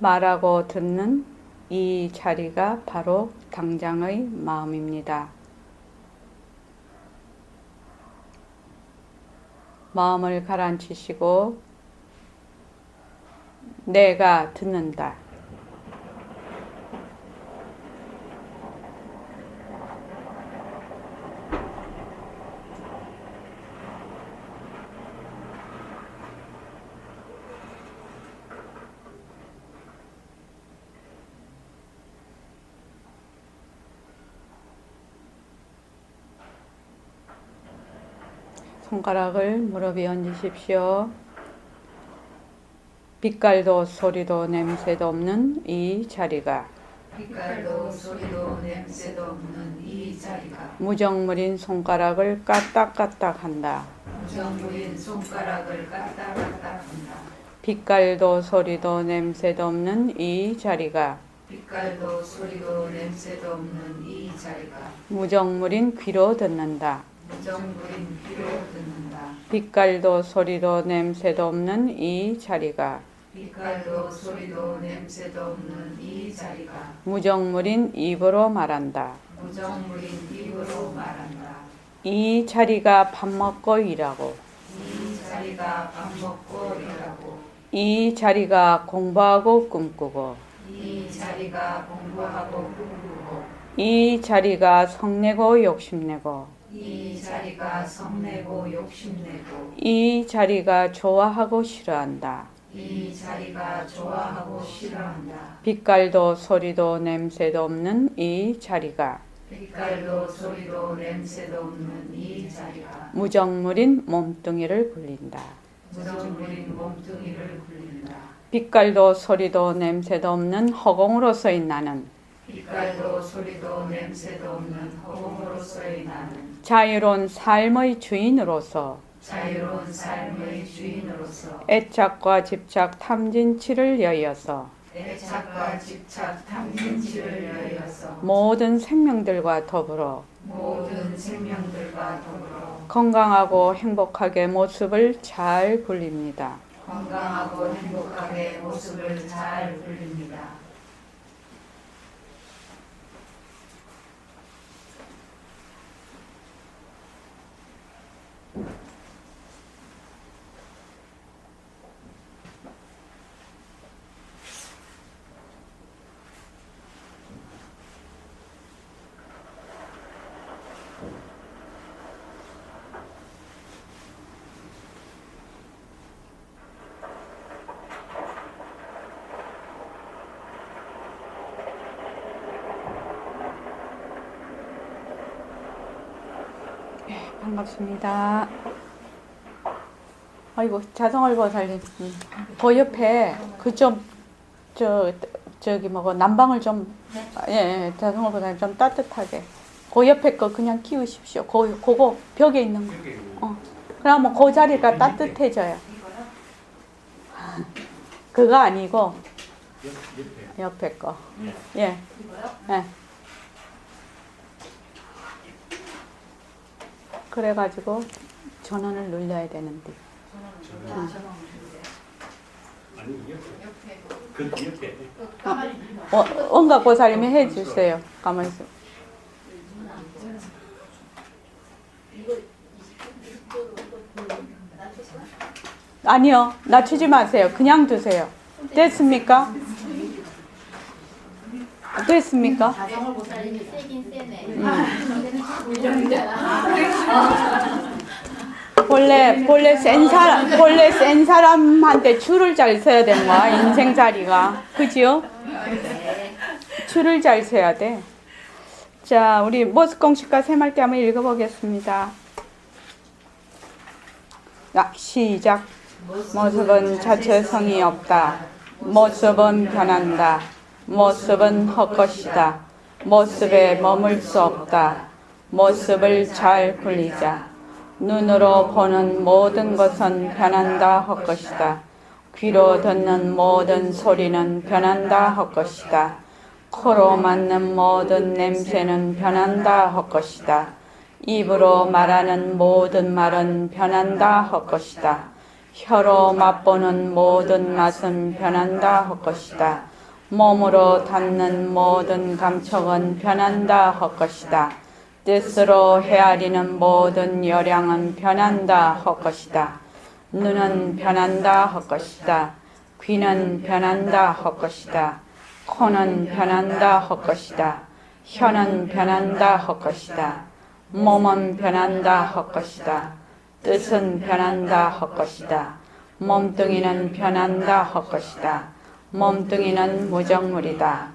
말하고 듣는 이 자리가 바로 당장의 마음입니다. 마음을 가라앉히시고 내가 듣는다. 손가락을 무릎 위에 얹으십시오. 빛깔도 소리도 냄새도 없는 이 자리가 빛깔도 소리도 냄새도 없는 이 자리가 무정물인 손가락을 까딱까딱 한다. 무정물인 손가락을 까딱까딱한다. 빛깔도 소리도 냄새도 없는 이 자리가 빛깔도 소리도 냄새도 없는 이 자리가 무정물인 귀로 듣는다. 무정물인 귀로 듣는다. 빛깔도 소리도 냄새도 없는 이 자리가 빛깔도 소리도 냄새도 없는 이 자리가 무정물인 입으로 말한다. 무정물인 입으로 말한다. 이 자리가 밥 먹고 일하고 이 자리가 밥 먹고 일하고 이 자리가 공부하고 꿈꾸고 이 자리가 공부하고 꿈꾸고 이 자리가 성내고 욕심내고 이 자리가 성내고 욕심내고 이 자리가 좋아하고 싫어한다. 이 자리가 좋아하고 싫어한다. 빛깔도 소리도 냄새도 없는 이 자리가 빛깔도 소리도 냄새도 없는 이 자리가 무정물인 몸뚱이를 굴린다. 무정물인 몸뚱이를 굴린다. 빛깔도 소리도 냄새도 없는 허공으로서의 나는 빛깔도 소리도 냄새도 없는 허공으로서의 나는 자유로운 삶의 주인으로서 자유로운 삶의 주인으로서 애착과 집착 탐진치를 여의어서 애착과 집착 탐진치를 여의어서 모든 생명들과 더불어 모든 생명들과 더불어 건강하고 행복하게 모습을 잘 굴립니다. 건강하고 행복하게 모습을 잘 굴립니다. 반갑습니다. 아이고 자성얼보살님, 그 옆에 저기 뭐고 난방을 좀 자성얼보살님 좀 따뜻하게 그 옆에 거 그냥 키우십시오. 그거 벽에 있는 거. 그러면 그 자리가 따뜻해져요. 그거 아니고 옆에 거. 예. 예. 그래가지고 전원을 눌려야 되는데. 아니 옆에 그 옆에 온갖 보살님이 해주세요. 가만히 있어. 아니요, 낮추지 마세요. 그냥 두세요. 됐습니까? 됐습니까? 본래 센 사람한테 줄을 잘 서야 되는 거야, 인생 자리가. 그지요? 줄을 잘 서야 돼. 자, 우리 모습공식과 새말기 한번 읽어보겠습니다. 시작. 모습은 자체성이 없다. 모습은 변한다. 모습은 헛것이다. 모습에 머물 수 없다. 모습을 잘 굴리자. 눈으로 보는 모든 것은 변한다 헛것이다. 귀로 듣는 모든 소리는 변한다 헛것이다. 코로 맡는 모든 냄새는 변한다 헛것이다. 입으로 말하는 모든 말은 변한다 헛것이다. 혀로 맛보는 모든 맛은 변한다 헛것이다. 몸으로 닿는 모든 감촉은 변한다 헛것이다. 뜻으로 헤아리는 모든 요량은 변한다 헛것이다. 눈은 변한다 헛것이다. 귀는 변한다 헛것이다. 코는 변한다 헛것이다. 혀는 변한다 헛것이다. 몸은 변한다 헛것이다. 뜻은 변한다 헛것이다. 몸뚱이는 변한다 헛것이다. 몸뚱이는 무정물이다.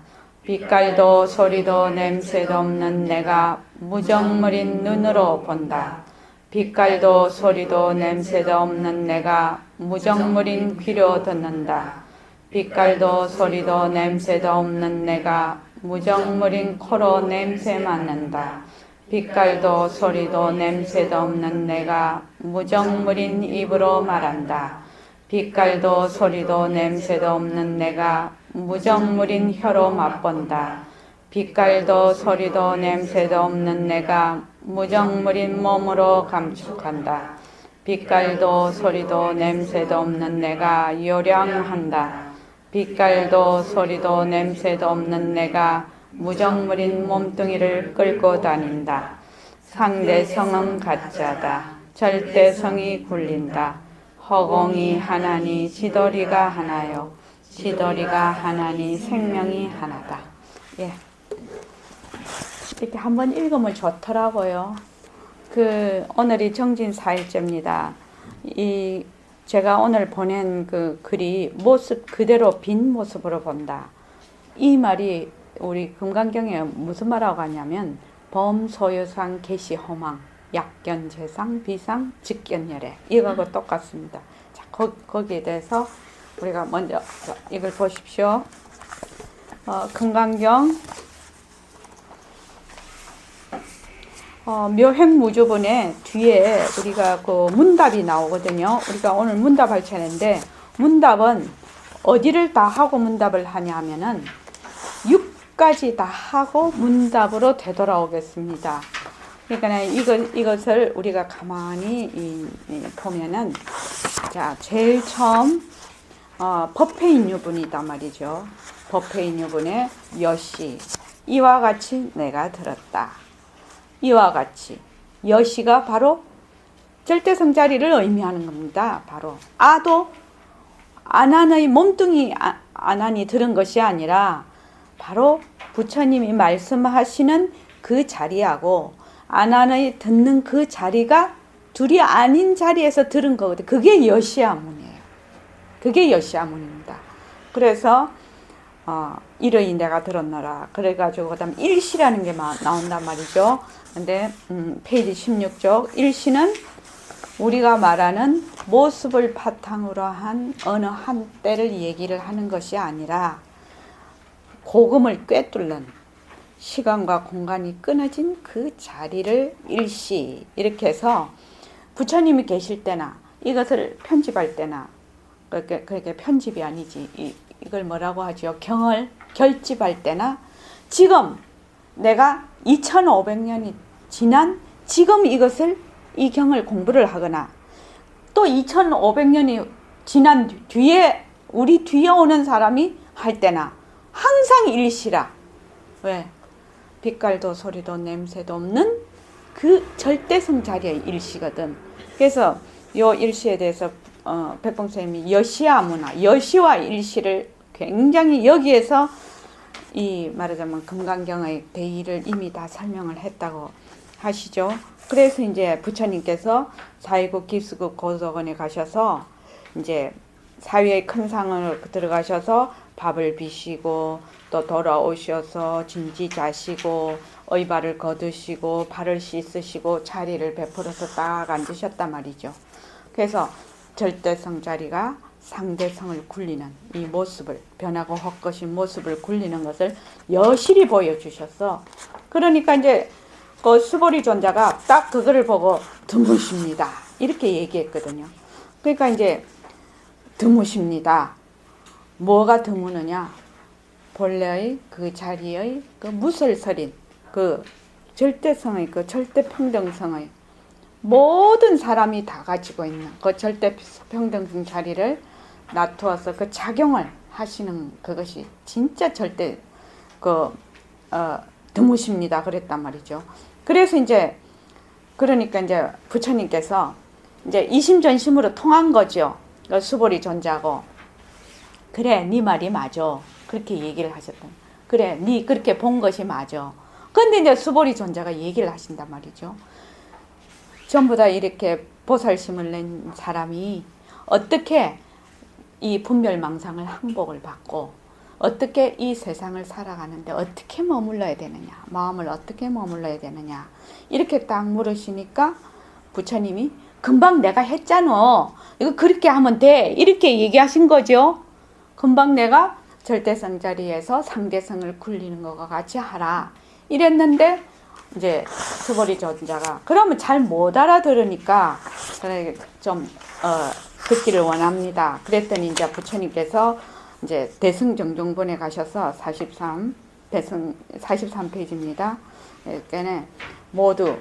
빛깔도 소리도 냄새도 없는 내가 무정물인 눈으로 본다. 빛깔도 소리도 냄새도 없는 내가 무정물인 귀로 듣는다. 빛깔도 소리도 냄새도 없는 내가 무정물인 코로 냄새 맡는다. 빛깔도 소리도 냄새도 없는 내가 무정물인 입으로 말한다. 빛깔도 소리도 냄새도 없는 내가 무정물인 혀로 맛본다. 빛깔도 소리도 냄새도 없는 내가 무정물인 몸으로 감촉한다. 빛깔도 소리도 냄새도 없는 내가 요량한다. 빛깔도 소리도 냄새도 없는 내가 무정물인 몸뚱이를 끌고 다닌다. 상대성은 가짜다. 절대성이 굴린다. 허공이 하나니 지도리가 하나요. 지도리가 하나니 생명이 하나다. 예. 이렇게 한번 읽으면 좋더라고요. 오늘이 정진 4일째입니다. 제가 오늘 보낸 그 글이 모습 그대로 빈 모습으로 본다. 이 말이 우리 금강경에 무슨 말하고 하냐면 범소유상 계시호망 약견재상 비상 직견열애 이거하고 똑같습니다. 자, 거기에 대해서 우리가 먼저 이걸 보십시오. 금강경 묘행무주본의 뒤에 우리가 그 문답이 나오거든요. 우리가 오늘 문답할 차례인데 문답은 어디를 다 하고 문답을 하냐 하면은 6가지 다 하고 문답으로 되돌아오겠습니다. 그러니까 이것을 우리가 가만히 보면은 자, 제일 처음 법회인 유분이다 말이죠. 법회인 유분의 여시 이와 같이 내가 들었다. 이와 같이 여시가 바로 절대성자리를 의미하는 겁니다. 바로 아도 아난의 몸뚱이 아난이 들은 것이 아니라 바로 부처님이 말씀하시는 그 자리하고 아난의 듣는 그 자리가 둘이 아닌 자리에서 들은 거거든요. 그게 여시아문이에요. 그게 여시아문입니다. 그래서 이러이 내가 들었노라. 그래가지고 그다음 일시라는 게 나온단 말이죠. 근데 페이지 16쪽 일시는 우리가 말하는 모습을 바탕으로 한 어느 한 때를 얘기를 하는 것이 아니라 고금을 꿰뚫는 시간과 공간이 끊어진 그 자리를 일시 이렇게 해서 부처님이 계실 때나 이것을 편집할 때나 그렇게 편집이 아니지 이걸 뭐라고 하죠? 경을 결집할 때나 지금 내가 2500년이 지난 지금 이 경을 공부를 하거나 또 2500년이 지난 뒤에 우리 뒤에 오는 사람이 할 때나 항상 일시라. 왜? 빛깔도 소리도 냄새도 없는 그 절대성 자리의 일시거든. 그래서 요 일시에 대해서 백봉선생님이 여시와 문화, 여시와 일시를 굉장히 여기에서 이 말하자면 금강경의 대의를 이미 다 설명을 했다고 하시죠. 그래서 이제 부처님께서 사위국 기수국 고석원에 가셔서 이제 사위의 큰 상을 들어가셔서 밥을 비시고 또 돌아오셔서 진지 자시고 의발을 거두시고 발을 씻으시고 자리를 베풀어서 딱 앉으셨단 말이죠. 그래서 절대성 자리가 상대성을 굴리는 이 모습을 변하고 헛것인 모습을 굴리는 것을 여실히 보여주셔서 그러니까 이제 그 수보리 존자가 딱 그거를 보고 드무십니다 이렇게 얘기했거든요. 그러니까 이제 드무십니다. 뭐가 드무느냐? 본래의 그 자리의 그 무설설인 그 절대성의 그 절대평등성의 모든 사람이 다 가지고 있는 그 절대 평등성 자리를 놔두어서 그 작용을 하시는 그것이 진짜 절대 드무십니다. 그랬단 말이죠. 그래서 이제 그러니까 이제 부처님께서 이제 이심전심으로 통한 거죠. 그 수보리 존자고 그래 네 말이 맞아. 그렇게 얘기를 하셨던. 그래 네 그렇게 본 것이 맞아. 근데 이제 수보리 존자가 얘기를 하신단 말이죠. 전부 다 이렇게 보살심을 낸 사람이 어떻게 이 분별망상을 항복을 받고 어떻게 이 세상을 살아가는데 어떻게 머물러야 되느냐, 마음을 어떻게 머물러야 되느냐 이렇게 딱 물으시니까 부처님이 금방 내가 했잖아. 이거 그렇게 하면 돼. 이렇게 얘기하신 거죠. 금방 내가 절대성 자리에서 상대성을 굴리는 것과 같이 하라. 이랬는데 이제 수보리 존자가 그러면 잘 못 알아들으니까 그래 좀 듣기를 원합니다. 그랬더니 이제 부처님께서 이제 대승정종본에 가셔서 43페이지입니다. 그러니까 모두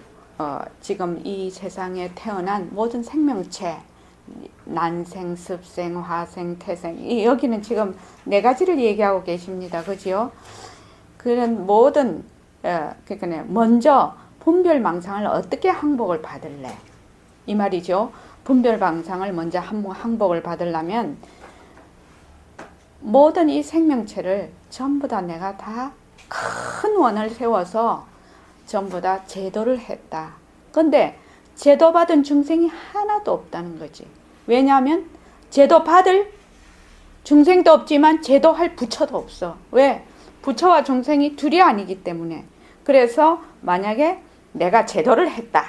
지금 이 세상에 태어난 모든 생명체 난생, 습생, 화생, 태생 여기는 지금 네 가지를 얘기하고 계십니다. 그죠? 그런 모든 그러니까 먼저 분별망상을 어떻게 항복을 받을래? 이 말이죠. 분별망상을 먼저 항복을 받으려면 모든 이 생명체를 전부 다 내가 다 큰 원을 세워서 전부 다 제도를 했다. 근데 제도 받은 중생이 하나도 없다는 거지. 왜냐하면 제도 받을 중생도 없지만 제도할 부처도 없어. 왜? 부처와 중생이 둘이 아니기 때문에. 그래서 만약에 내가 제도를 했다.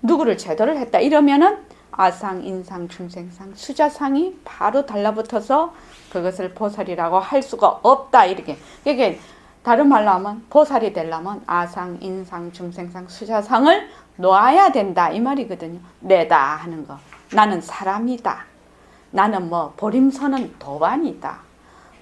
누구를 제도를 했다. 이러면은 아상, 인상, 중생상, 수자상이 바로 달라붙어서 그것을 보살이라고 할 수가 없다. 이렇게. 이게 다른 말로 하면 보살이 되려면 아상, 인상, 중생상, 수자상을 놓아야 된다. 이 말이거든요. 내다 하는 거. 나는 사람이다. 나는 뭐 보림서는 도반이다.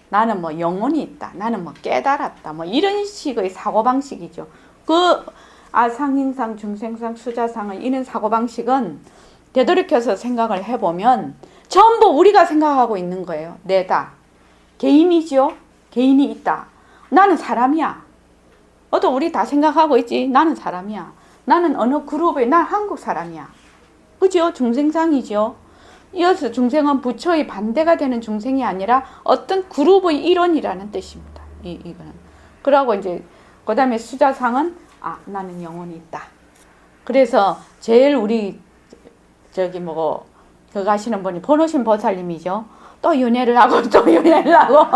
나는 뭐 영혼이 있다. 나는 뭐 깨달았다. 뭐 이런 식의 사고방식이죠. 그 아상, 인상, 중생상, 수자상을 이런 사고방식은 되돌이켜서 생각을 해보면 전부 우리가 생각하고 있는 거예요. 내다. 개인이죠. 개인이 있다. 나는 사람이야. 우리 다 생각하고 있지. 나는 사람이야. 나는 어느 그룹의 난 한국 사람이야. 그죠? 중생상이죠. 이어서 중생은 부처의 반대가 되는 중생이 아니라 어떤 그룹의 일원이라는 뜻입니다. 이거는. 그러고 이제 그 다음에 수자상은 나는 영혼이 있다. 그래서 제일 우리 그거 하시는 분이 번호신 보살님이죠. 또 윤회를 하고 또 윤회를 하고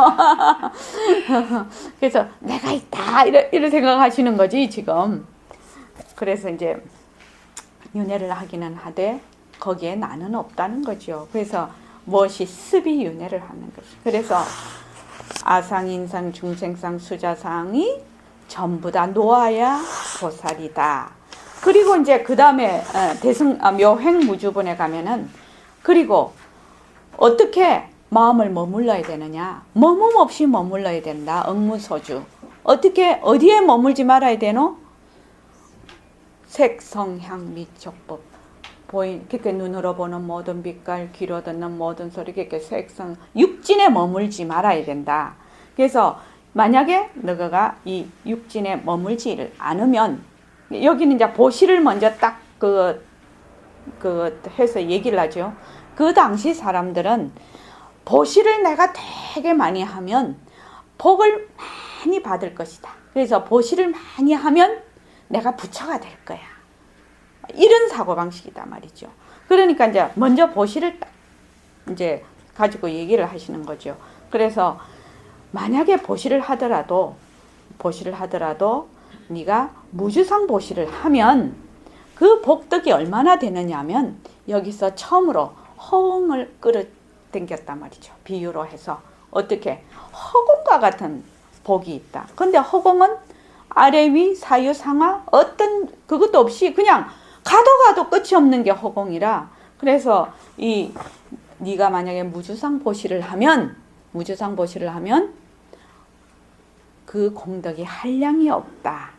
그래서 내가 있다 이런 생각하시는 거지 지금. 그래서 이제 윤회를 하기는 하되 거기에 나는 없다는 거죠. 그래서 무엇이 습이 윤회를 하는 거죠. 그래서 아상, 인상, 중생상, 수자상이 전부 다 놓아야 보살이다. 그리고 이제 그 다음에 묘행무주본에 가면은 그리고 어떻게 마음을 머물러야 되느냐? 머문 없이 머물러야 된다. 응무소주. 어떻게 어디에 머물지 말아야 되노? 색, 성, 향, 미, 촉법. 그렇게 눈으로 보는 모든 빛깔, 귀로 듣는 모든 소리, 그렇게 색, 성, 육진에 머물지 말아야 된다. 그래서 만약에 너가 이 육진에 머물지를 않으면 여기는 이제 보시를 먼저 딱 해서 얘기를 하죠. 그 당시 사람들은 보시를 내가 되게 많이 하면 복을 많이 받을 것이다. 그래서 보시를 많이 하면 내가 부처가 될 거야. 이런 사고방식이다 말이죠. 그러니까 이제 먼저 보시를 딱 이제 가지고 얘기를 하시는 거죠. 그래서 만약에 보시를 하더라도 네가 무주상 보시를 하면 그 복덕이 얼마나 되느냐면 여기서 처음으로 허공을 끌어당겼단 말이죠. 비유로 해서 어떻게 허공과 같은 복이 있다. 근데 허공은 아래 위 사유 상하 어떤 그것도 없이 그냥 가도 끝이 없는 게 허공이라. 그래서 네가 만약에 무주상 보시를 하면 그 공덕이 한량이 없다.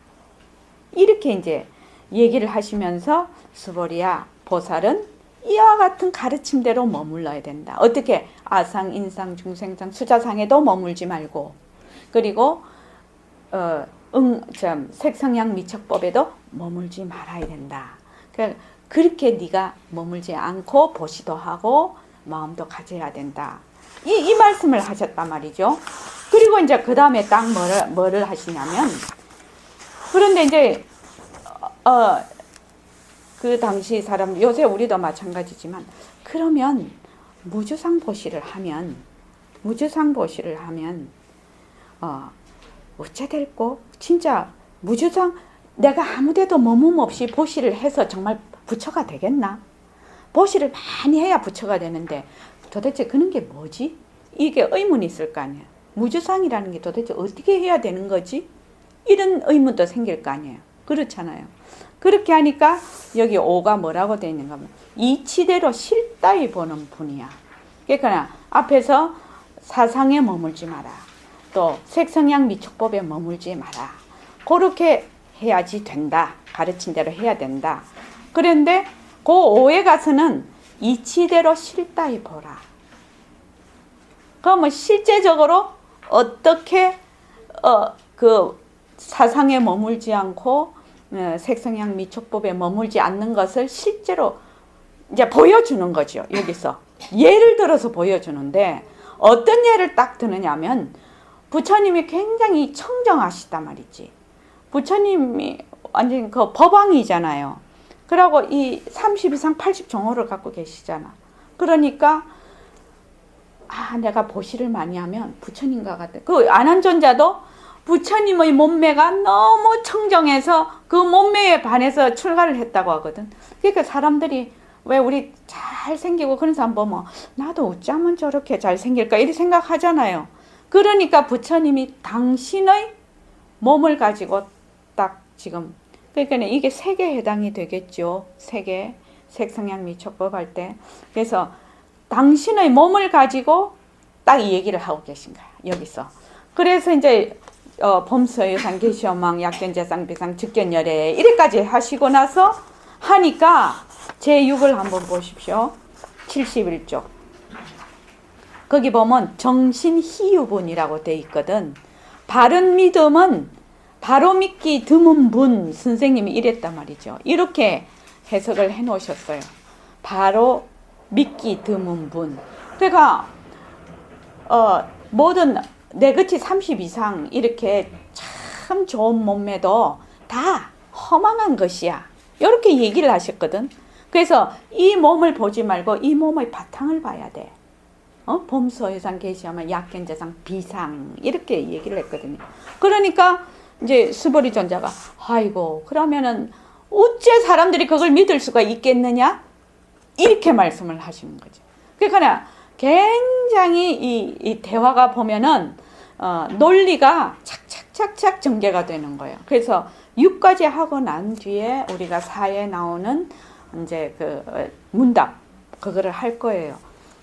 이렇게 이제 얘기를 하시면서 수보리야, 보살은 이와 같은 가르침대로 머물러야 된다. 어떻게? 아상, 인상, 중생상, 수자상에도 머물지 말고, 그리고 색성양 미척법에도 머물지 말아야 된다. 그렇게 네가 머물지 않고 보시도 하고 마음도 가져야 된다. 이 말씀을 하셨단 말이죠. 그리고 이제 그 다음에 딱 뭐를 하시냐면, 그런데 이제 그 당시 사람, 요새 우리도 마찬가지지만, 그러면 무주상 보시를 하면 어째 될꼬? 진짜 무주상 내가 아무데도 머문 없이 보시를 해서 정말 부처가 되겠나? 보시를 많이 해야 부처가 되는데 도대체 그런 게 뭐지? 이게 의문이 있을 거 아니에요. 무주상이라는 게 도대체 어떻게 해야 되는 거지? 이런 의문도 생길 거 아니에요. 그렇잖아요. 그렇게 하니까 여기 5가 뭐라고 되어 있는가 하면 이치대로 실다이 보는 분이야. 그러니까 앞에서 사상에 머물지 마라. 또 색성양 미촉법에 머물지 마라. 그렇게 해야지 된다. 가르친 대로 해야 된다. 그런데 그 5에 가서는 이치대로 실다이 보라. 그러면 실제적으로 어떻게 그 사상에 머물지 않고 색성양 미촉법에 머물지 않는 것을 실제로 이제 보여주는 거죠. 여기서 예를 들어서 보여주는데 어떤 예를 딱 드느냐면 부처님이 굉장히 청정하시단 말이지. 부처님이 완전 그 법왕이잖아요. 그러고 이 30 이상 80 정호를 갖고 계시잖아. 그러니까 내가 보시를 많이 하면 부처님과 같은, 그 안한존자도 부처님의 몸매가 너무 청정해서 그 몸매에 반해서 출가를 했다고 하거든. 그러니까 사람들이 왜 우리 잘생기고 그런 사람 보면 나도 어쩌면 저렇게 잘생길까 이렇게 생각하잖아요. 그러니까 부처님이 당신의 몸을 가지고 딱 지금, 그러니까 이게 세계에 해당이 되겠죠. 세계, 색성양 미촉법 할 때. 그래서 당신의 몸을 가지고 딱 이 얘기를 하고 계신 거야. 여기서. 그래서 이제 범서유상, 계시어망, 약견재상, 비상, 즉견열애 이래까지 하시고 나서 하니까 제6을 한번 보십시오. 71쪽. 거기 보면 정신희유분이라고 돼 있거든. 바른 믿음은 바로 믿기 드문 분, 선생님이 이랬단 말이죠. 이렇게 해석을 해 놓으셨어요. 바로 믿기 드문 분. 그러니까 모든 내그치 30 이상 이렇게 참 좋은 몸매도 다 허망한 것이야. 이렇게 얘기를 하셨거든. 그래서 이 몸을 보지 말고 이 몸의 바탕을 봐야 돼. 범소유상, 계시하면 약견재상, 비상 이렇게 얘기를 했거든요. 그러니까 이제 수보리 존자가 아이고 그러면은 어째 사람들이 그걸 믿을 수가 있겠느냐? 이렇게 말씀을 하시는 거죠. 그러니까 굉장히 이 대화가 보면은 논리가 착착착착 전개가 되는 거예요. 그래서 6까지 하고 난 뒤에 우리가 4에 나오는 이제 그 문답 그거를 할 거예요.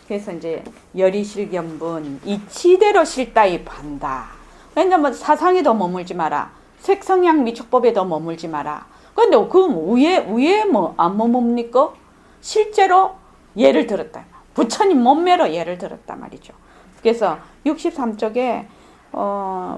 그래서 이제 열이실견분 이치대로 실다이 반다. 왜냐면 사상에도 머물지 마라. 색성양 미촉법에도 머물지 마라. 그런데 그럼 위에 뭐 안 머뭅니까? 실제로 예를 들었다. 부처님 몸매로 예를 들었단 말이죠. 그래서 63쪽에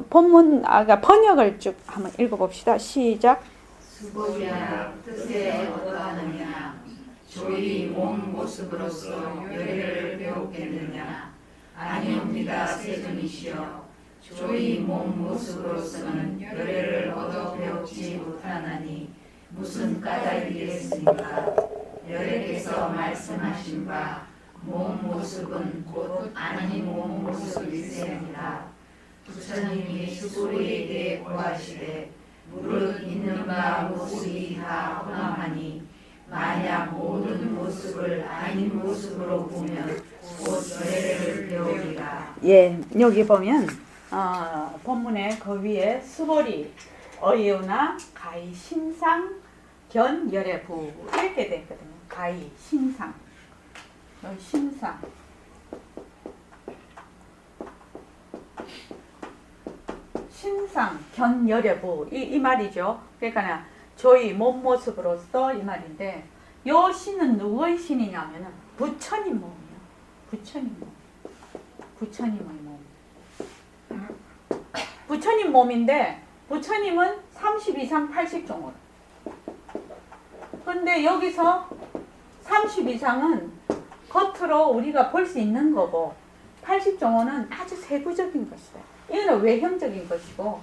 본문 번역을 쭉 한번 읽어봅시다. 시작. 수보리야 뜻에 어떠하느냐 조이 몸 모습으로서 열애를 배웠겠느냐 아니옵니다 세존이시여 조이 몸 모습으로서는 열애를 얻어 배우지 못하나니 무슨 까닭이겠습니까? 열애께서 말씀하신 바 몸 모습은 곧 아닌 몸 모습일세입니다. 부처님이 수보리에게 고하시되 무릇 있는 바 모습이 다 허망하니 만약 모든 모습을 아닌 모습으로 보면 곧 열애를 배우리라. 예, 여기 보면 본문의 그 위에 수보리, 어이우나, 가히, 신상, 견, 열애부 이렇게 돼 있거든요. 가히, 신상, 신상. 신상, 견, 열애부 이 말이죠. 그러니까 저희 몸 모습으로서 이 말인데 요 신은 누구의 신이냐면은 부처님 몸이에요. 부처님 몸. 부처님의 몸. 부처님 몸인데 부처님은 30 이상 80종으로. 근데 여기서 30 이상은 겉으로 우리가 볼 수 있는 거고 80종호는 아주 세부적인 것이다. 이거는 외형적인 것이고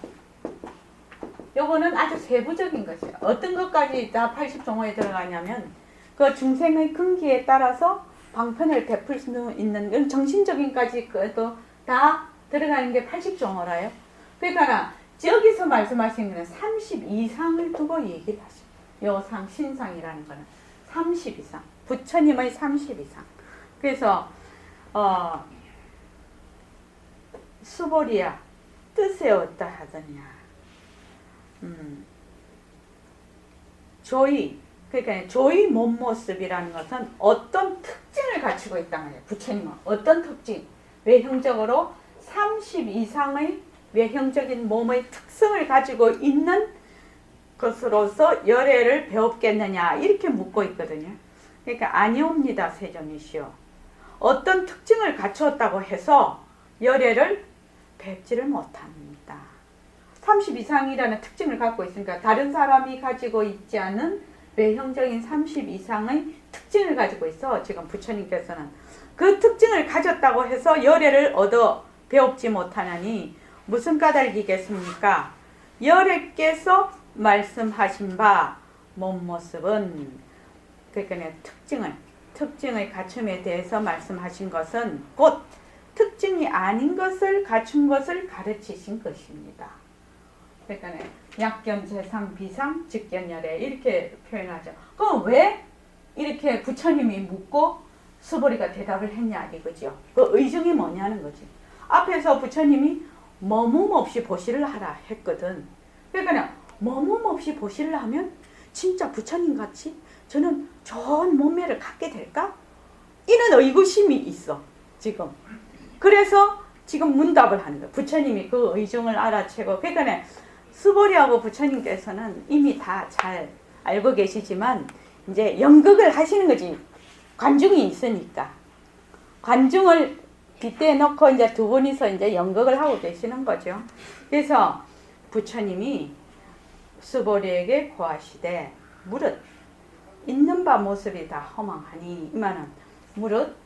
요거는 아주 세부적인 것이에요. 어떤 것까지 다 80종호에 들어가냐면 그 중생의 근기에 따라서 방편을 베풀 수 있는 정신적인까지 그것도 다 들어가는 게 80종호라요. 그러니까 저기서 말씀하시는 거는 30 이상을 두고 얘기를 하시죠. 요상, 신상이라는 거는 30 이상. 부처님의 30 이상. 그래서 수보리야 뜻에 어떠 하더냐. 조의, 그러니까 조의 몸 모습이라는 것은 어떤 특징을 갖추고 있다는 거예요. 부처님은 어떤 특징, 외형적으로 30 이상의 외형적인 몸의 특성을 가지고 있는 것으로서 열애를 배웠겠느냐 이렇게 묻고 있거든요. 그러니까 아니옵니다. 세존이시여. 어떤 특징을 갖추었다고 해서 열애를 뵙지를 못합니다. 30 이상이라는 특징을 갖고 있으니까 다른 사람이 가지고 있지 않은 외형적인 30 이상의 특징을 가지고 있어. 지금 부처님께서는 그 특징을 가졌다고 해서 열애를 얻어 배웁지 못하나니 무슨 까닭이겠습니까? 열애께서 말씀하신 바 몸 모습은 그러니까 특징의 갖춤에 대해서 말씀하신 것은 곧 특징이 아닌 것을 갖춘 것을 가르치신 것입니다. 그러니까 약견, 재상, 비상, 직견열애 이렇게 표현하죠. 그럼 왜 이렇게 부처님이 묻고 수보리가 대답을 했냐 이거죠. 그 의중이 뭐냐는 거지. 앞에서 부처님이 머문 없이 보시를 하라 했거든. 그러니까 머문 없이 보시를 하면 진짜 부처님 같이 저는 좋은 몸매를 갖게 될까? 이런 의구심이 있어 지금. 그래서 지금 문답을 하는 거예요. 부처님이 그 의중을 알아채고. 그러니까 수보리하고 부처님께서는 이미 다 잘 알고 계시지만 이제 연극을 하시는 거지. 관중이 있으니까. 관중을 빗대에 놓고 이제 두 분이서 이제 연극을 하고 계시는 거죠. 그래서 부처님이 수보리에게 고하시되 무릇 있는 바 모습이 다 허망하니 이 말은 무릇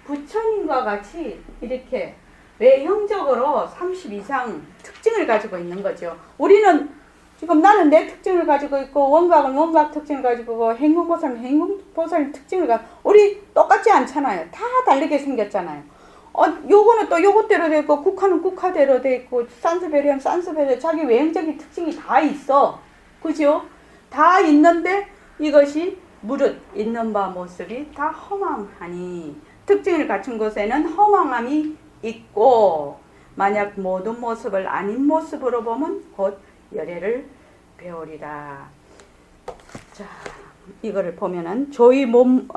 부처님과 같이 이렇게 외형적으로 30 이상 특징을 가지고 있는 거죠. 우리는 지금 나는 내 특징을 가지고 있고 원각은 원각 특징을 가지고 있고 행궁보살은 행궁보살 특징을 가지고 우리 똑같지 않잖아요. 다 다르게 생겼잖아요. 요거는 또 요것대로 돼 있고 국화는 국화대로 돼 있고 산수베리는 산수베리로 자기 외형적인 특징이 다 있어. 그죠? 다 있는데 이것이 무릇 있는 바 모습이 다 허망하니 특징을 갖춘 곳에는 허망함이 있고 만약 모든 모습을 아닌 모습으로 보면 곧 열애를 배우리라. 자, 이거를 보면은 조의 몸,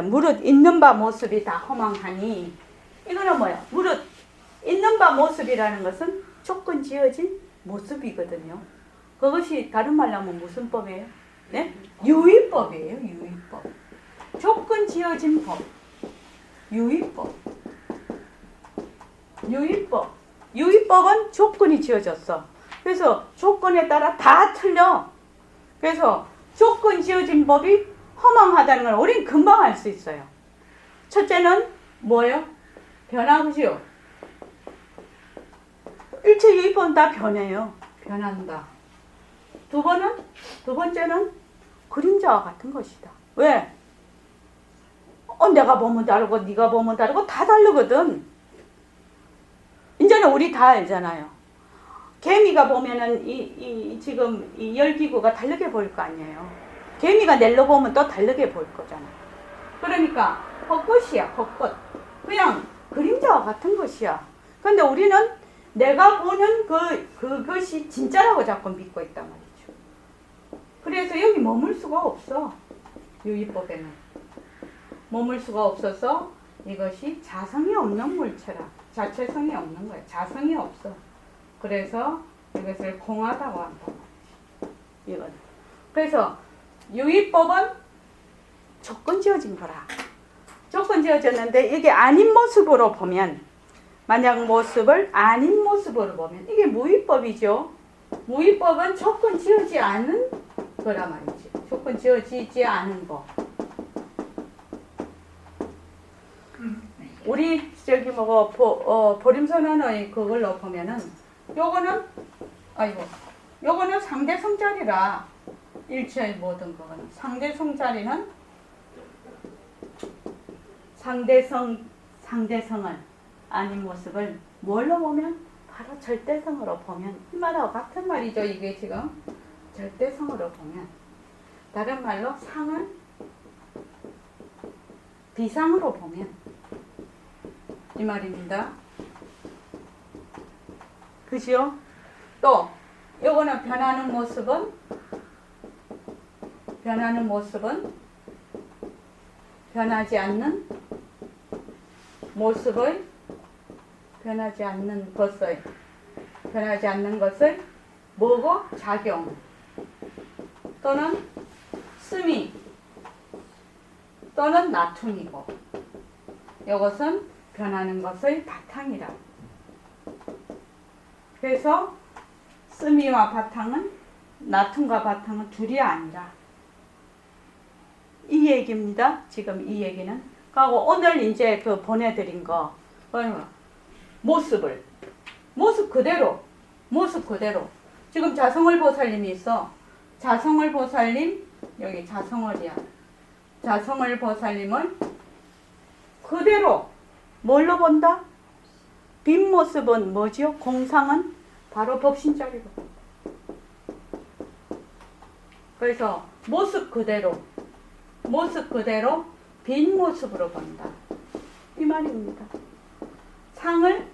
무릇 있는 바 모습이 다 허망하니 이거는 뭐야? 무릇 있는 바 모습이라는 것은 조건 지어진 모습이거든요. 그것이 다른 말로 하면 무슨 법이에요? 네? 유의법이에요. 유의법. 조건 지어진 법. 유의법. 유의법. 유의법은 조건이 지어졌어. 그래서 조건에 따라 다 틀려. 그래서 조건 지어진 법이 허망하다는 걸 우린 금방 알 수 있어요. 첫째는 뭐예요? 변하지요. 일체 유의법은 다 변해요. 변한다. 두 번째는 그림자와 같은 것이다. 왜? 내가 보면 다르고 네가 보면 다르고 다 다르거든. 이제는 우리 다 알잖아요. 개미가 보면은 지금 이 열기구가 다르게 보일 거 아니에요. 개미가 낼로 보면 또 다르게 보일 거잖아. 그러니까 헛것이야, 헛것. 그냥 그림자와 같은 것이야. 근데 우리는 내가 보는 그것이 진짜라고 자꾸 믿고 있단 말이죠. 그래서 여기 머물 수가 없어. 유의법에는. 머물 수가 없어서 이것이 자성이 없는 물체라. 자체성이 없는 거야. 자성이 없어. 그래서 이것을 공하다고 한단 말이지. 이건. 그래서 유의법은 조건 지어진 거라. 조건 지어졌는데 이게 아닌 모습으로 보면, 만약 모습을 아닌 모습으로 보면 이게 무위법이죠. 무위법은 조건 지어지 않은 거라 말이지. 조건 지어지지 않은 거. 우리 저기 보림선언의 그걸로 보면은 요거는 상대성자리라. 일체의 모든 거는 상대성자리는 상대성을 아닌 모습을 뭘로 보면 바로 절대성으로 보면 이 말하고 같은 말이죠. 이게 지금 절대성으로 보면, 다른 말로 상을 비상으로 보면 이 말입니다. 그죠? 또 요거는 변하는 모습은 변하지 않는 모습의 변하지 않는 것을 뭐고? 작용 또는 쓰미 또는 나툼이고, 이것은 변하는 것의 바탕이라. 그래서 쓰미와 바탕은, 나툼과 바탕은 둘이 아니라 이 얘기입니다. 지금 이 얘기는. 그리고 오늘 이제 그 보내드린 거, 모습 그대로. 지금 자성을 보살님이 있어. 자성을 보살님, 여기 자성을이야. 자성을 보살님을 그대로 뭘로 본다? 빈 모습은 뭐지요? 공상은 바로 법신자리로. 그래서 모습 그대로 빈 모습으로 본다. 이 말입니다. 상을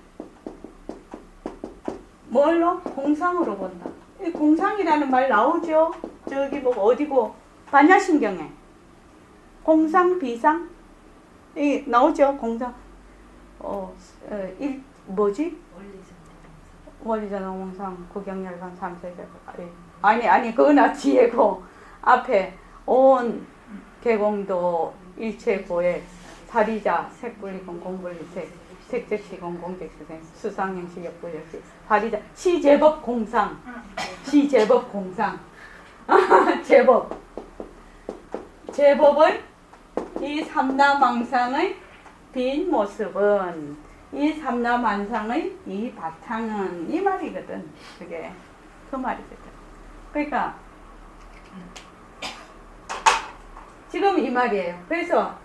뭘로? 공상으로 본다. 이 공상이라는 말 나오죠? 저기 어디고? 반야신경에. 공상, 비상? 이 나오죠? 공상. 뭐지? 원리전공상, 구경열관, 삼세절. 아니, 그거나 뒤에고. 앞에, 온, 개공도, 일체고에, 사리자, 색분리공, 공분리색, 색적시공, 공적시생, 수상행시, 역분역시, 사리자, 시제법 공상. 제법의 이 삼라망상의 빈 모습은, 이 삼라만상의 이 바탕은 이 말이거든. 그게 그 말이거든. 그러니까 지금 이 말이에요. 그래서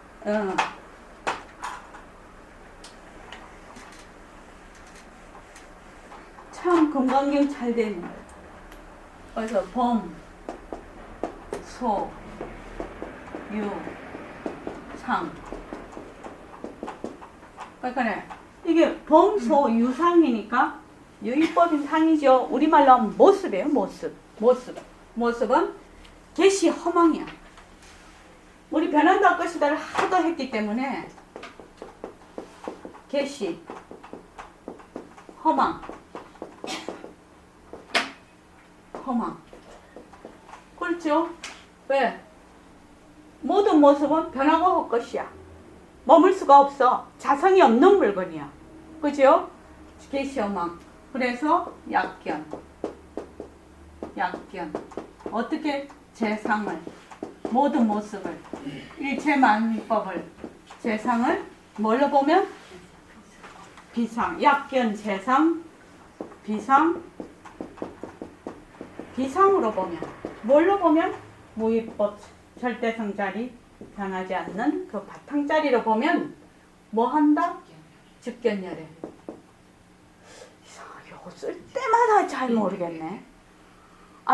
참 건강경 잘 되는 거예요. 그래서 범, 소, 유, 상. 그러니까 이게 범, 소, 유, 상이니까 유의법인 상이죠. 우리말로 하면 모습이에요. 모습은 개시 허망이야. 우리 변한다 할 것이다를 하도 했기 때문에 개시 허망. 그렇죠? 왜? 모든 모습은 변하고 할 것이야. 머물 수가 없어. 자성이 없는 물건이야. 그죠? 개시허망. 그래서 약견. 어떻게 재상을, 모든 모습을, 일체만법을, 재상을 뭘로 보면? 비상. 약견, 재상, 비상으로 보면. 뭘로 보면? 무위법, 절대성자리, 변하지 않는 그 바탕자리로 보면 뭐 한다? 즉견열애. 이거 쓸 때마다 잘 모르겠네.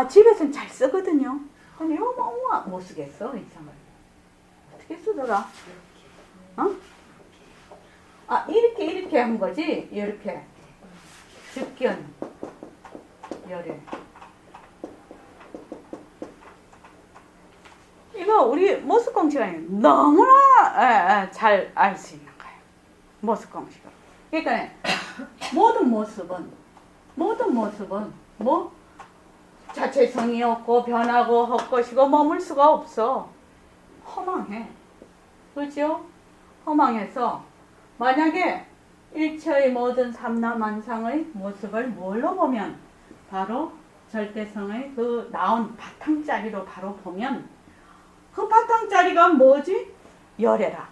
집에서는 잘 쓰거든요. 근데 이거 못 쓰겠어, 이상을. 어떻게 쓰더라? 이렇게 한 거지? 이렇게. 즉견, 열애. 이거 우리 모습공식이 너무나 잘 알 수 있는 거예요. 모습공식으로. 그러니까 모든 모습은 뭐? 자체성이 없고 변하고 헛것이고 머물 수가 없어. 허망해. 그죠? 허망해서 만약에 일체의 모든 삼라만상의 모습을 뭘로 보면 바로 절대성의 그 나온 바탕자리로 바로 보면 그 바탕자리가 뭐지? 열애라.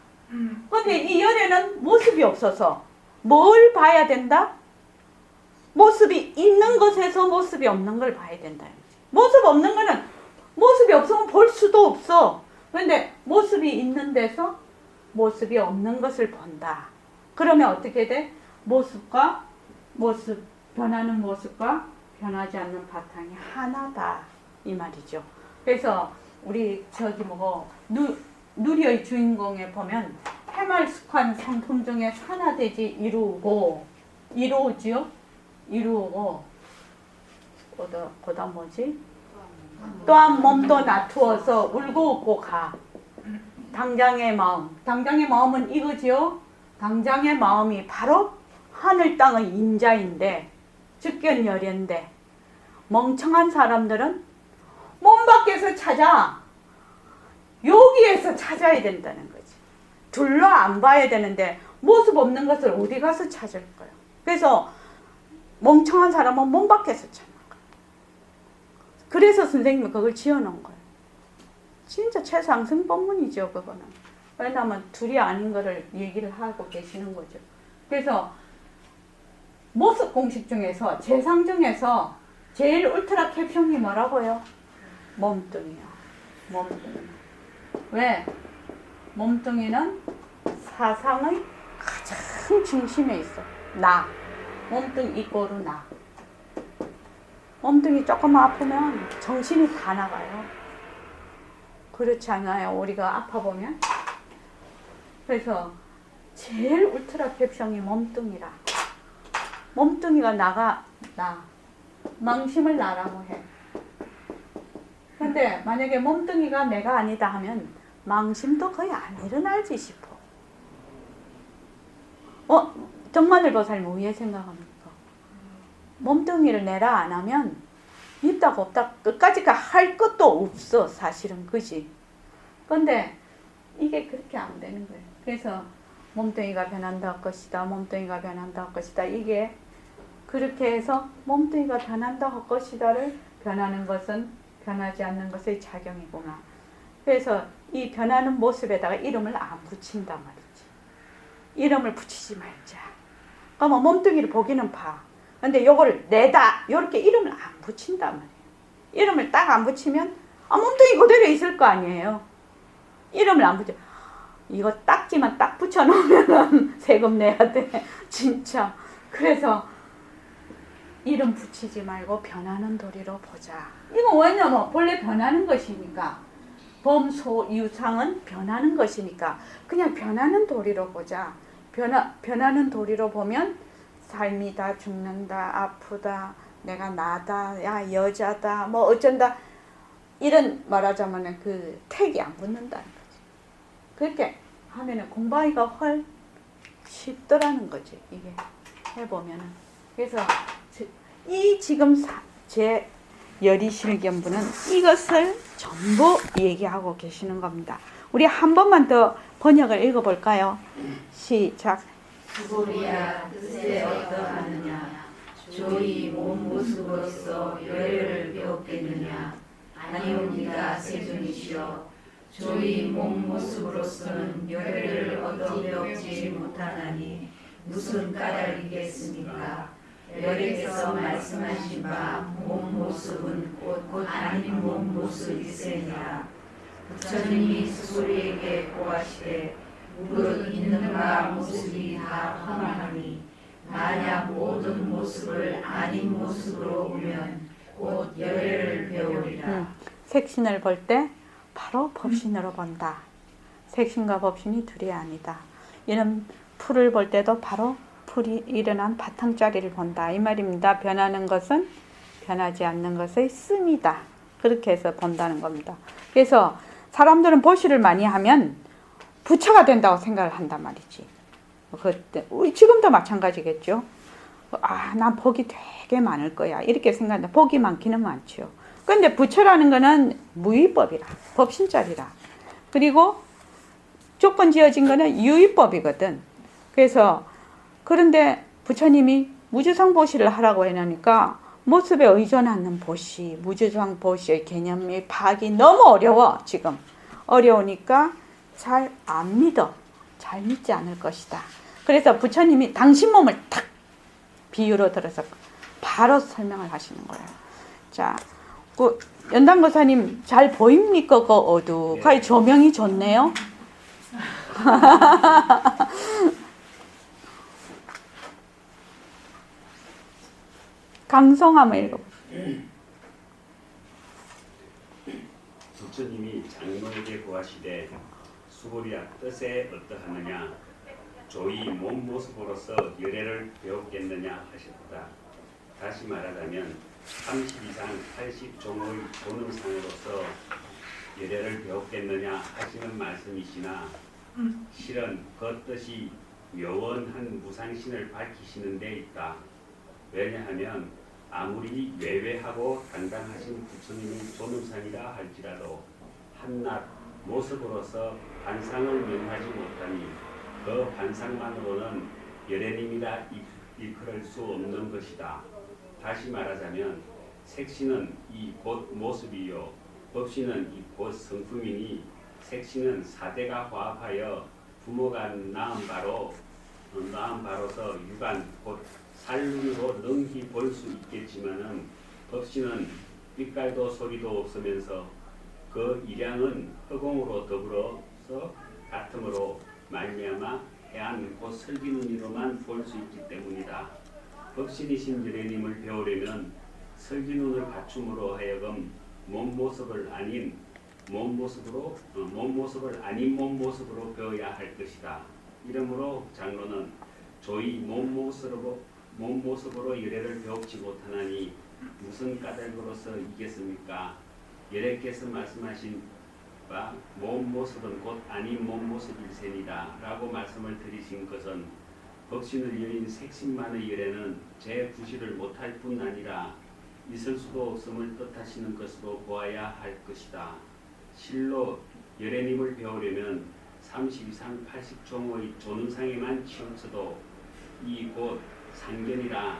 근데 이 열애는 모습이 없어서 뭘 봐야 된다? 모습이 있는 것에서 모습이 없는 걸 봐야 된다. 모습 없는 거는 모습이 없으면 볼 수도 없어. 그런데 모습이 있는 데서 모습이 없는 것을 본다. 그러면 어떻게 돼? 모습과 모습, 변하는 모습과 변하지 않는 바탕이 하나다. 이 말이죠. 그래서 우리 저기 누리의 주인공에 보면 해말숙한 상품 중에 하나되지 이루지요? 이루고 그다음 뭐지? 또한 몸도 낮추어서 울고 웃고 가. 당장의 마음은 이거지요? 당장의 마음이 바로 하늘 땅의 인자인데 즉견열애인데 멍청한 사람들은 몸 밖에서 찾아. 여기에서 찾아야 된다는 거지. 둘러 안 봐야 되는데 모습 없는 것을 어디 가서 찾을 거야. 그래서 멍청한 사람은 몸 밖에서 찾는 거야. 그래서 선생님이 그걸 지어놓은 거예요. 진짜 최상승 법문이죠, 그거는. 왜냐하면 둘이 아닌 거를 얘기를 하고 계시는 거죠. 그래서 모습 공식 중에서 재상 중에서 제일 울트라 캡션이 뭐라고요? 몸뚱이요. 몸뚱이. 왜? 몸뚱이는 사상의 가장 중심에 있어. 나. 몸뚱이 이꼬르 나. 몸뚱이 조금 아프면 정신이 다 나가요. 그렇지 않아요? 우리가 아파 보면. 그래서 제일 울트라 캡션이 몸뚱이라. 몸뚱이가 나. 망심을 나라고 해. 근데 만약에 몸뚱이가 내가 아니다 하면 망심도 거의 안 일어날지 싶어. 정만을 보살님 왜 생각합니까? 몸뚱이를 내라 안 하면 있다고 없다 끝까지 할 것도 없어 사실은. 그지? 근데 이게 그렇게 안 되는 거예요. 그래서 몸뚱이가 변한다 할 것이다. 몸뚱이가 변한다 할 것이다. 이게 그렇게 해서 몸뚱이가 변한다 할 것이다를 변하는 것은 변하지 않는 것의 작용이구나. 그래서 이 변하는 모습에다가 이름을 안 붙인단 말이지. 이름을 붙이지 말자. 그러면 몸뚱이를 보기는 봐. 근데 요거를 내다 요렇게 이름을 안 붙인단 말이에요. 이름을 딱 안 붙이면 몸뚱이 그대로 있을 거 아니에요. 이름을 안 붙여. 이거 딱지만 딱 붙여놓으면 세금 내야 돼. 진짜. 그래서 이름 붙이지 말고 변하는 도리로 보자. 이거 왜냐면 본래 변하는 것이니까. 범소유상은 변하는 것이니까 그냥 변하는 도리로 보자. 변하는 도리로 보면 삶이다, 죽는다, 아프다, 내가 나다, 야 여자다, 뭐 어쩐다 이런 말하자면 그 택이 안 붙는다는 거지. 그렇게 하면은 공부하기가 훨 쉽더라는 거지. 이게 해보면은. 그래서 이 지금 제 열이실견부는 이것을 전부 얘기하고 계시는 겁니다. 우리 한 번만 더 번역을 읽어볼까요? 시작. 소리야 뜻에 어떠하느냐 조이 몸 모습으로서 열애를 배웠겠느냐 아니옵니다 세존이시여 조이 몸 모습으로서는 열애를 얻어 배우지 못하나니 무슨 까닭이겠습니까? 열애께서 말씀하신 바 몸 모습은 곧 아닌 몸 모습이세니라. 부처님이 스스로에게 고하시되 무릇 있는가 모습이 다 허망하니 만약 모든 모습을 아닌 모습으로 보면 곧 열애를 배우리라. 색신을 볼 때 바로 법신으로 본다. 색신과 법신이 둘이 아니다. 이런 풀을 볼 때도 바로 풀이 일어난 바탕자리를 본다. 이 말입니다. 변하는 것은 변하지 않는 것의 씀이다. 그렇게 해서 본다는 겁니다. 그래서 사람들은 보시를 많이 하면 부처가 된다고 생각을 한단 말이지. 그때 지금도 마찬가지겠죠. 난 복이 되게 많을 거야. 이렇게 생각한다. 복이 많기는 많죠. 근데 부처라는 거는 무위법이라, 법신자리라. 그리고 조건 지어진 거는 유의법이거든. 그래서 그런데 부처님이 무주상 보시를 하라고 해놓으니까 모습에 의존하는 보시, 무주상 보시의 개념이 파악이 너무 어려워. 지금 어려우니까 잘 안 믿어. 잘 믿지 않을 것이다. 그래서 부처님이 당신 몸을 탁 비유로 들어서 바로 설명을 하시는 거예요. 자, 그 연단고사님 잘 보입니까? 그 어둑하게 조명이 좋네요. 강성 한번 읽어보세요. 부처님이 장로에게 구하시되 수고리야 뜻에 어떠하느냐 조이 몸 모습으로서 열애를 배웠겠느냐 하셨다. 다시 말하자면 30 이상 80 종의 존엄상으로서 열애를 배웠겠느냐 하시는 말씀이시나 실은 그 뜻이 묘원한 무상신을 밝히시는 데 있다. 왜냐하면 아무리 외외하고 당당하신 부처님의 존엄상이라 할지라도 한낱 모습으로서 반상을 명하지 못하니 그 반상만으로는 열애님이라 일컬을 수 없는 것이다. 다시 말하자면 색신은 이 곧 모습이요 법신은 이 곧 성품이니 색신은 사대가 화합하여 부모가 낳은 바로서 육안 곧 살눈으로 능히 볼 수 있겠지만은 법신은 빛깔도 소리도 없으면서 그 일양은 허공으로 더불어서 같으므로 말미암아 해안 곧 설기눈으로만 볼 수 있기 때문이다. 법신이신 열애님을 배우려면 설기눈을 갖춤으로 하여금 몸 모습을 아닌 몸 모습으로 배워야 할 것이다. 이러므로 장로는 조이 몸 모습으로 열애를 배우지 못하나니 무슨 까닭으로서 이겠습니까? 열애께서 말씀하신 바 몸 모습은 곧 아닌 몸 모습일세니라 라고 말씀을 드리신 것은 법신을 여인 색신만의 열애는 제 구실을 못할 뿐 아니라 있을 수도 없음을 뜻하시는 것으로 보아야 할 것이다. 실로 열애님을 배우려면 30 이상 80종의 존엄상에만 치우쳐도 이 곧 상견이라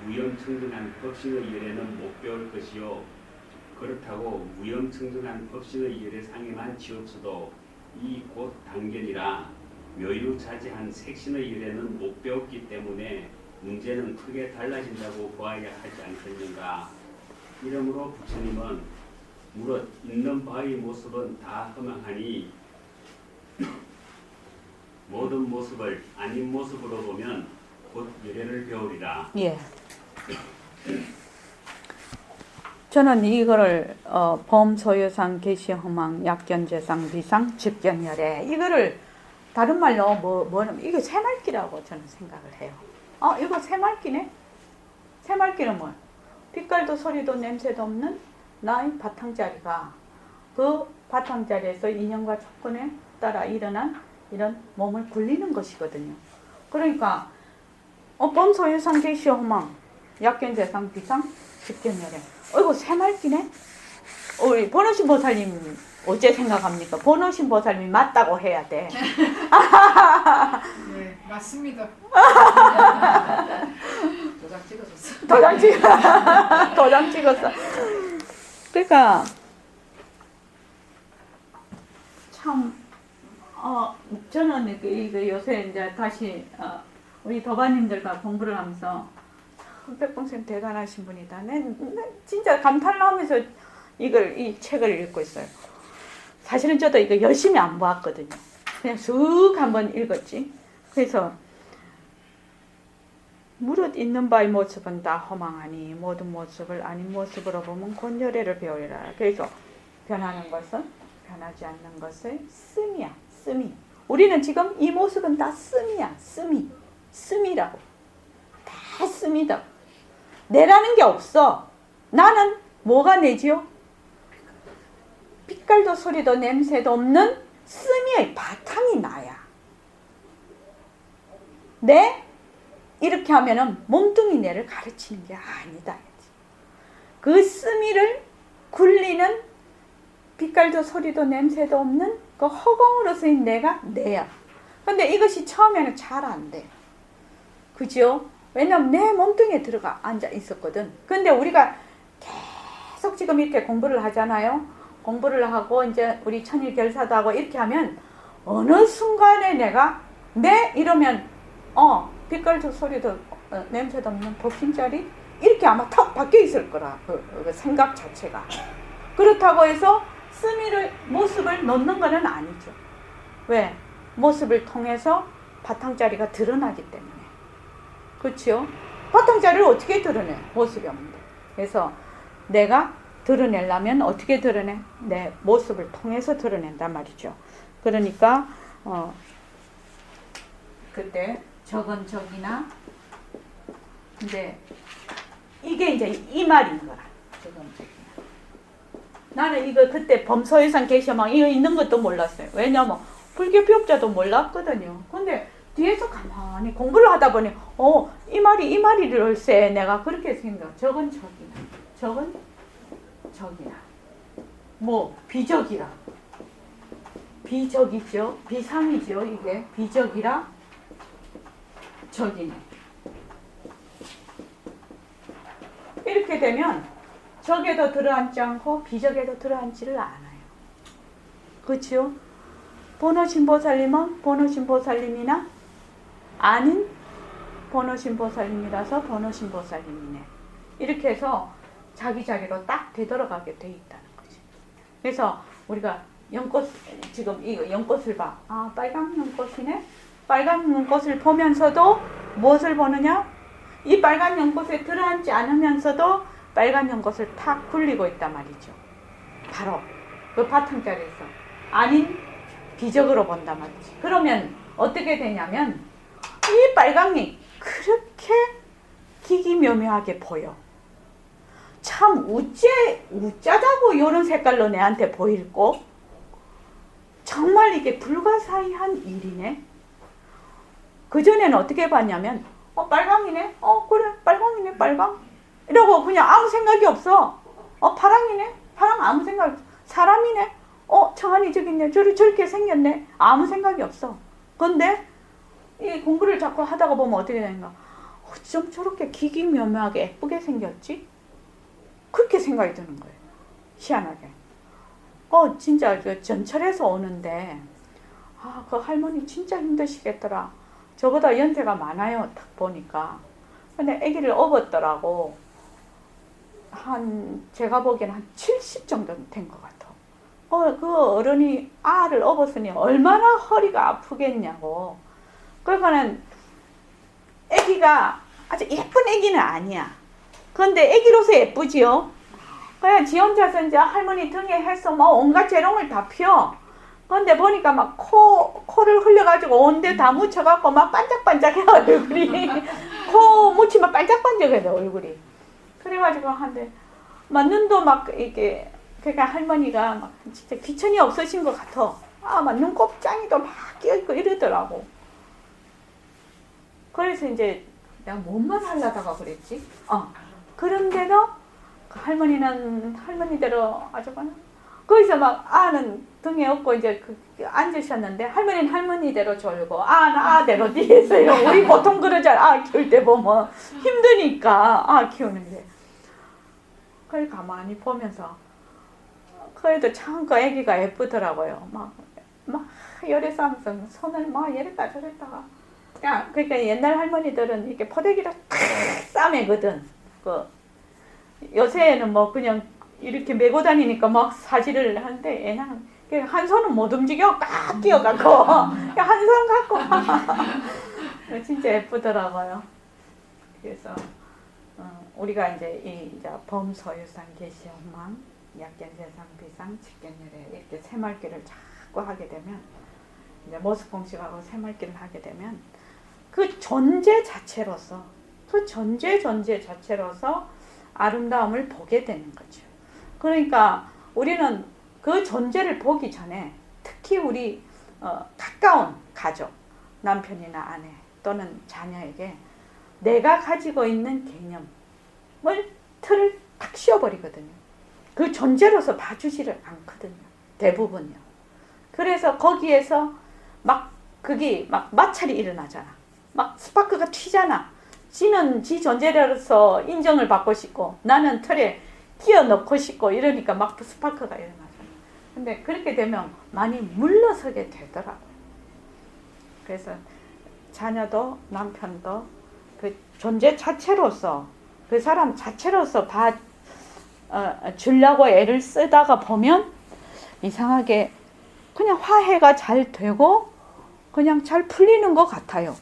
무염청정한 법신의 열애는 못 배울 것이요 그렇다고 무염청정한 법신의 열애상에만 치우쳐도 이 곧 단견이라 묘유자재한 색신의 열애는 못 배웠기 때문에 문제는 크게 달라진다고 보아야 하지 않겠는가. 이러므로 부처님은 무릇 있는 바의 모습은 다 허망하니 모든 모습을 아닌 모습으로 보면 곧 열애를 배우리라. 예. 저는 이거를 범소유상, 계시허망, 약견재상, 비상, 집견열애 이거를 다른 말로 뭐냐면 이거 새말기라고 저는 생각을 해요. 이거 새말기네? 새말기는 뭐야? 빛깔도 소리도 냄새도 없는 나의 바탕자리가 그 바탕자리에서 인연과 조건에 따라 일어난 이런 몸을 굴리는 것이거든요. 그러니까 범소유상, 계시허망, 약견재상, 비상, 집견열애 이거 새말기네? 우리 번호신 보살님 어째 생각합니까? 번호신 보살님이 맞다고 해야 돼. 네, 맞습니다. 도장 찍어줬어. 도장 찍었어. 그러니까 참 저는 이거 요새 이제 다시 우리 도반님들과 공부를 하면서 백봉쌤 대단하신 분이다. 내 진짜 감탄을 하면서 이 책을 읽고 있어요. 사실은 저도 이거 열심히 안 보았거든요. 그냥 쑥 한번 읽었지. 그래서 무릇 있는 바의 모습은 다 허망하니 모든 모습을 아닌 모습으로 보면 곧 열애를 배우리라. 그래서 변하는 것은 변하지 않는 것을 씀이야. 씀이. 우리는 지금 이 모습은 다 씀이야. 씀이라고. 다 씀이다. 내라는 게 없어. 나는 뭐가 내지요? 빛깔도 소리도 냄새도 없는 씀이의 바탕이 나야. 이렇게 하면은 몸뚱이 내를 가르치는 게 아니다. 그 씀이를 굴리는 빛깔도 소리도 냄새도 없는 그 허공으로서인 내가 내야. 근데 이것이 처음에는 잘 안 돼. 그죠? 왜냐면 내 몸뚱이에 들어가 앉아 있었거든. 근데 우리가 계속 지금 이렇게 공부를 하잖아요. 공부를 하고 이제 우리 천일결사도 하고 이렇게 하면 어느 순간에 내가 이러면 빛깔도 소리도 냄새도 없는 법신자리 이렇게 아마 탁 바뀌어 있을 거라. 그 생각 자체가. 그렇다고 해서 모습을 넣는 거는 아니죠. 왜? 모습을 통해서 바탕자리가 드러나기 때문에. 그렇죠? 바탕자리를 어떻게 드러내? 모습이 없는데. 그래서 내가 드러내려면 어떻게 드러내? 내 모습을 통해서 드러낸단 말이죠. 그러니까 그때 적은적이나 이제 이게 이제 이 말인 거라. 적은적이나. 나는 이거 그때 범서유산 계셔막 이거 있는 것도 몰랐어요. 왜냐면 불교 비업자도 몰랐거든요. 근데 뒤에서 가만히 공부를 하다 보니 이 말이를세 내가 그렇게 생각. 적은적이나. 적은적이나. 뭐 비적이라. 비적이죠. 비상이죠. 이게 비적이라 적이네. 이렇게 되면 적에도 들어앉지 않고 비적에도 들어앉지를 않아요. 그렇죠? 번호신보살님은 번호신보살님이나 아닌 번호신보살님이라서 번호신보살님이네. 이렇게 해서 자기 자리로 딱 되돌아가게 돼 있다는 거지. 그래서 우리가 연꽃, 지금 이거 연꽃을 봐. 빨간 연꽃이네? 빨간 연꽃을 보면서도 무엇을 보느냐? 이 빨간 연꽃에 들어앉지 않으면서도 빨간 연꽃을 탁 굴리고 있단 말이죠. 바로 그 바탕자리에서. 아닌 비적으로 본단 말이지. 그러면 어떻게 되냐면 이 빨강이 그렇게 기기묘묘하게 보여. 참 우짜자고 이런 색깔로 내한테 보일고 정말 이게 불가사의한 일이네. 그전에는 어떻게 봤냐면 빨강이네? 그래 빨강이네 빨강 이러고 그냥 아무 생각이 없어. 파랑이네? 파랑 아무 생각 없어. 사람이네? 청아니 저기 있네. 저렇게 생겼네. 아무 생각이 없어. 근데 이 공부를 자꾸 하다가 보면 어떻게 되는가? 어쩜 저렇게 기기묘묘하게 예쁘게 생겼지? 그렇게 생각이 드는 거예요. 희한하게. 진짜 그 전철에서 오는데 그 할머니 진짜 힘드시겠더라. 저보다 연세가 많아요. 딱 보니까. 근데 아기를 업었더라고. 제가 보기에는 한 70 정도 된 것 같아. 그 어른이 알을 업었으니 얼마나 허리가 아프겠냐고. 그러니까는 아기가 아주 예쁜 아기는 아니야. 그런데 아기로서 예쁘지요. 그냥 지 혼자서 이제 할머니 등에 해서 뭐 온갖 재롱을 다 펴. 근데 보니까 막 코를 흘려가지고 온데 다 묻혀갖고 막 반짝반짝해 얼굴이. 코 묻히면 반짝반짝해 얼굴이. 그래가지고 한데 막 눈도 막 이렇게 그러니까 할머니가 막 진짜 귀천이 없으신 것 같아. 막 눈곱장이도 막 끼어있고 이러더라고. 그래서 이제 내가 뭔만 하려다가 그랬지. 그런데도 그 할머니는 할머니대로 아주 그냥 거기서 막 아는 등에 업고 이제 앉으셨는데 할머니는 할머니대로 졸고 아대로 뒤에서 우리 보통 그러잖아. 키울 때 보면 힘드니까 키우는데 그걸 가만히 보면서 그래도 참 그 애기가 예쁘더라고요. 막 열애서 하면서 손을 막 이랬다 저랬다가 그러니까 옛날 할머니들은 이렇게 포대기를 탁 싸매거든. 요새는 뭐 그냥 이렇게 메고 다니니까 막 사지를 하는데 얘는 한 손은 못 움직여 딱 끼어갖고 한 손 갖고 진짜 예쁘더라고요. 그래서 우리가 이제 범소유산 계시엄망 약견세상 비상 직견열애 이렇게 새말기를 자꾸 하게 되면 이제 모습공식하고 새말기를 하게 되면 그 존재 자체로서 아름다움을 보게 되는 거죠. 그러니까 우리는 그 존재를 보기 전에 특히 우리 가까운 가족, 남편이나 아내 또는 자녀에게 내가 가지고 있는 개념을 틀을 탁 씌워버리거든요. 그 존재로서 봐주지를 않거든요. 대부분요. 그래서 거기에서 막 그게 막 마찰이 일어나잖아. 막 스파크가 튀잖아. 지는 지 존재로서 인정을 받고 싶고 나는 틀에 끼어 넣고 싶고 이러니까 막 스파크가 일어나잖아. 근데 그렇게 되면 많이 물러서게 되더라고요. 그래서 자녀도 남편도 그 존재 자체로서 그 사람 자체로서 주려고 애를 쓰다가 보면 이상하게 그냥 화해가 잘 되고 그냥 잘 풀리는 것 같아요.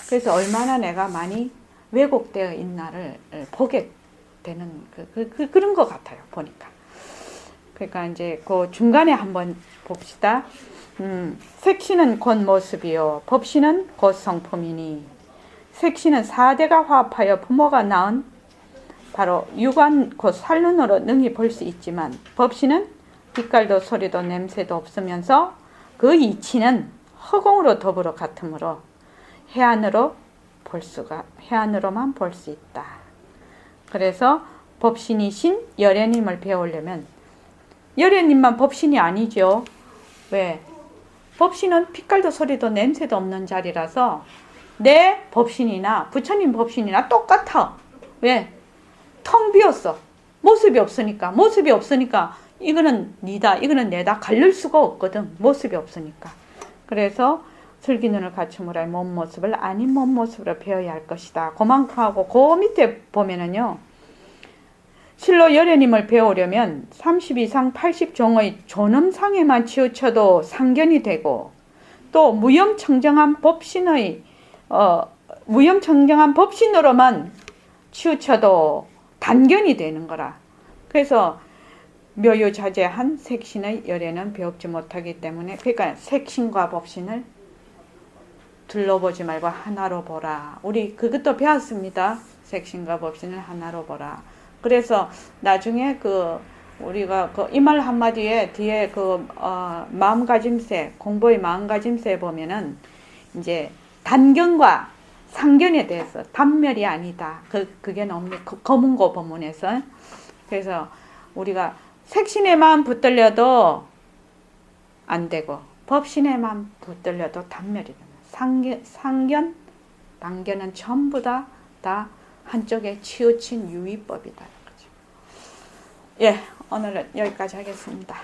그래서 얼마나 내가 많이 왜곡되어 있나를 보게 되는 그런 것 같아요. 보니까. 그러니까 이제 그 중간에 한번 봅시다. 색신은 곧 모습이요 법신은 곧 성품이니 색신은 4대가 화합하여 부모가 낳은 바로 육안 곧 살눈으로 능히 볼 수 있지만 법신은 빛깔도 소리도 냄새도 없으면서 그 이치는 허공으로 더불어 같으므로 해안으로만 볼 수 있다. 그래서 법신이신 열애님을 배우려면 열애님만 법신이 아니죠. 왜? 법신은 빛깔도 소리도 냄새도 없는 자리라서 내 법신이나 부처님 법신이나 똑같아. 왜? 텅 비었어. 모습이 없으니까 이거는 니다, 이거는 내다 가릴 수가 없거든. 모습이 없으니까. 그래서 슬기눈을 갖추므라 몸 모습을 아닌 몸 모습으로 배워야 할 것이다. 그만큼 하고 그 밑에 보면은요. 실로 열애님을 배우려면 30 이상 80종의 존엄상에만 치우쳐도 상견이 되고 또 무염청정한 법신으로만 치우쳐도 단견이 되는 거라. 그래서 묘유자재한 색신의 열애는 배웁지 못하기 때문에 그러니까 색신과 법신을 둘러보지 말고 하나로 보라. 우리 그것도 배웠습니다. 색신과 법신을 하나로 보라. 그래서 나중에 우리가 이 말 한마디에 뒤에 마음가짐세, 공부의 마음가짐세에 보면은 이제 단견과 상견에 대해서 단멸이 아니다. 그게 나옵니다. 검은 고 본문에서. 그래서 우리가 색신에만 붙들려도 안 되고 법신에만 붙들려도 단멸이 됩니다. 상견, 단견은 전부 다 한쪽에 치우친 유의법이다. 예, 오늘은 여기까지 하겠습니다.